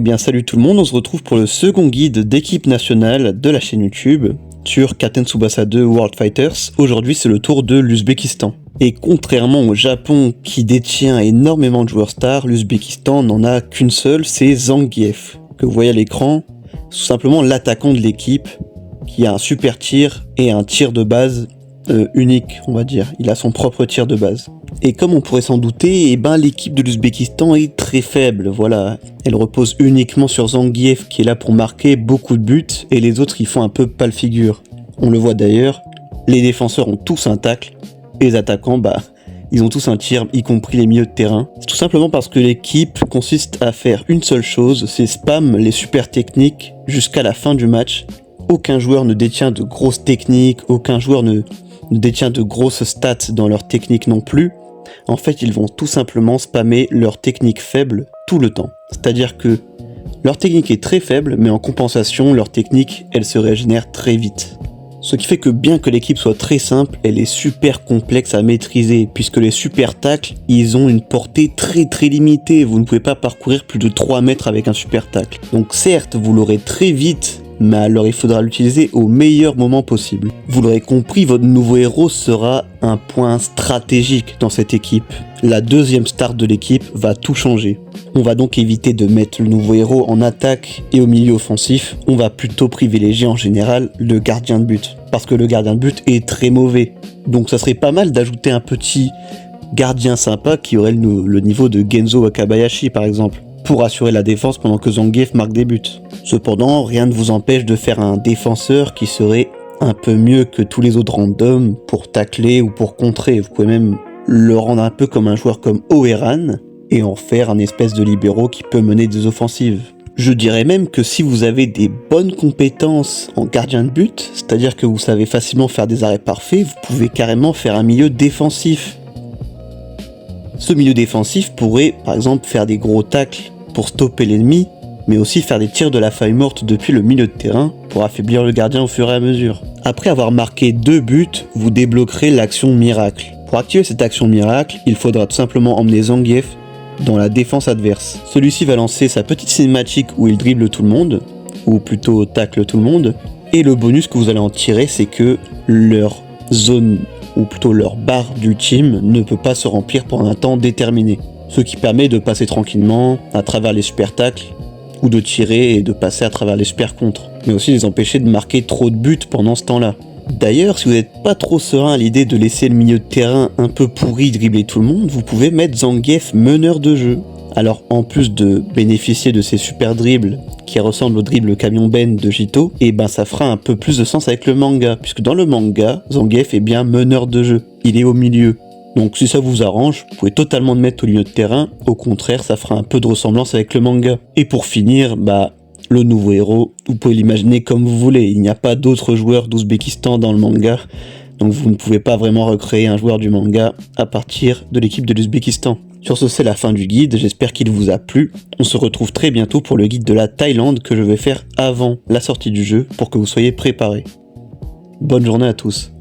bien salut tout le monde, on se retrouve pour le second guide d'équipe nationale de la chaîne YouTube sur Katen Tsubasa 2 World Fighters. Aujourd'hui c'est le tour de l'Ouzbékistan. Et contrairement au Japon qui détient énormément de joueurs stars, l'Ouzbékistan n'en a qu'une seule, c'est Zangief, que vous voyez à l'écran, tout simplement l'attaquant de l'équipe qui a un super tir et un tir de base unique, on va dire. Il a son propre tir de base. Et comme on pourrait s'en douter, l'équipe de l'Ouzbékistan est très faible, voilà. Elle repose uniquement sur Zangief qui est là pour marquer beaucoup de buts et les autres ils font un peu pâle figure. On le voit d'ailleurs, les défenseurs ont tous un tacle et les attaquants, ils ont tous un tir, y compris les milieux de terrain. C'est tout simplement parce que l'équipe consiste à faire une seule chose, c'est spam les super techniques jusqu'à la fin du match. Aucun joueur ne détient de grosses techniques, aucun joueur ne détient de grosses stats dans leur technique non plus. En fait, ils vont tout simplement spammer leur technique faible tout le temps. C'est-à-dire que leur technique est très faible, mais en compensation, leur technique, elle se régénère très vite. Ce qui fait que bien que l'équipe soit très simple, elle est super complexe à maîtriser, puisque les super tacles, ils ont une portée très très limitée. Vous ne pouvez pas parcourir plus de 3 mètres avec un super tacle. Donc certes, vous l'aurez très vite, mais alors il faudra l'utiliser au meilleur moment possible. Vous l'aurez compris, votre nouveau héros sera un point stratégique dans cette équipe. La deuxième star de l'équipe va tout changer. On va donc éviter de mettre le nouveau héros en attaque et au milieu offensif. On va plutôt privilégier en général le gardien de but. Parce que le gardien de but est très mauvais. Donc ça serait pas mal d'ajouter un petit gardien sympa qui aurait le niveau de Genzo Wakabayashi par exemple, pour assurer la défense pendant que Zangief marque des buts. Cependant, rien ne vous empêche de faire un défenseur qui serait un peu mieux que tous les autres randoms pour tacler ou pour contrer. Vous pouvez même le rendre un peu comme un joueur comme Oeran et en faire un espèce de libéraux qui peut mener des offensives. Je dirais même que si vous avez des bonnes compétences en gardien de but, c'est-à-dire que vous savez facilement faire des arrêts parfaits, vous pouvez carrément faire un milieu défensif. Ce milieu défensif pourrait par exemple faire des gros tacles pour stopper l'ennemi, mais aussi faire des tirs de la feuille morte depuis le milieu de terrain pour affaiblir le gardien au fur et à mesure. Après avoir marqué 2 buts, vous débloquerez l'action miracle. Pour activer cette action miracle, il faudra tout simplement emmener Zangief dans la défense adverse. Celui-ci va lancer sa petite cinématique où il dribble tout le monde, ou plutôt tacle tout le monde, et le bonus que vous allez en tirer, c'est que leur zone, ou plutôt leur barre d'ultime, ne peut pas se remplir pendant un temps déterminé. Ce qui permet de passer tranquillement à travers les super tacles, ou de tirer et de passer à travers les super contres, mais aussi les empêcher de marquer trop de buts pendant ce temps-là. D'ailleurs, si vous n'êtes pas trop serein à l'idée de laisser le milieu de terrain un peu pourri dribbler tout le monde, vous pouvez mettre Zangief meneur de jeu. Alors en plus de bénéficier de ces super dribbles qui ressemblent au dribble camion Ben de Jito, ça fera un peu plus de sens avec le manga, puisque dans le manga, Zangief est bien meneur de jeu, il est au milieu. Donc si ça vous arrange, vous pouvez totalement le mettre au milieu de terrain, au contraire ça fera un peu de ressemblance avec le manga. Et pour finir, le nouveau héros, vous pouvez l'imaginer comme vous voulez, il n'y a pas d'autres joueurs d'Ouzbékistan dans le manga, donc vous ne pouvez pas vraiment recréer un joueur du manga à partir de l'équipe de l'Ouzbékistan. Sur ce, c'est la fin du guide, j'espère qu'il vous a plu. On se retrouve très bientôt pour le guide de la Thaïlande que je vais faire avant la sortie du jeu pour que vous soyez préparés. Bonne journée à tous.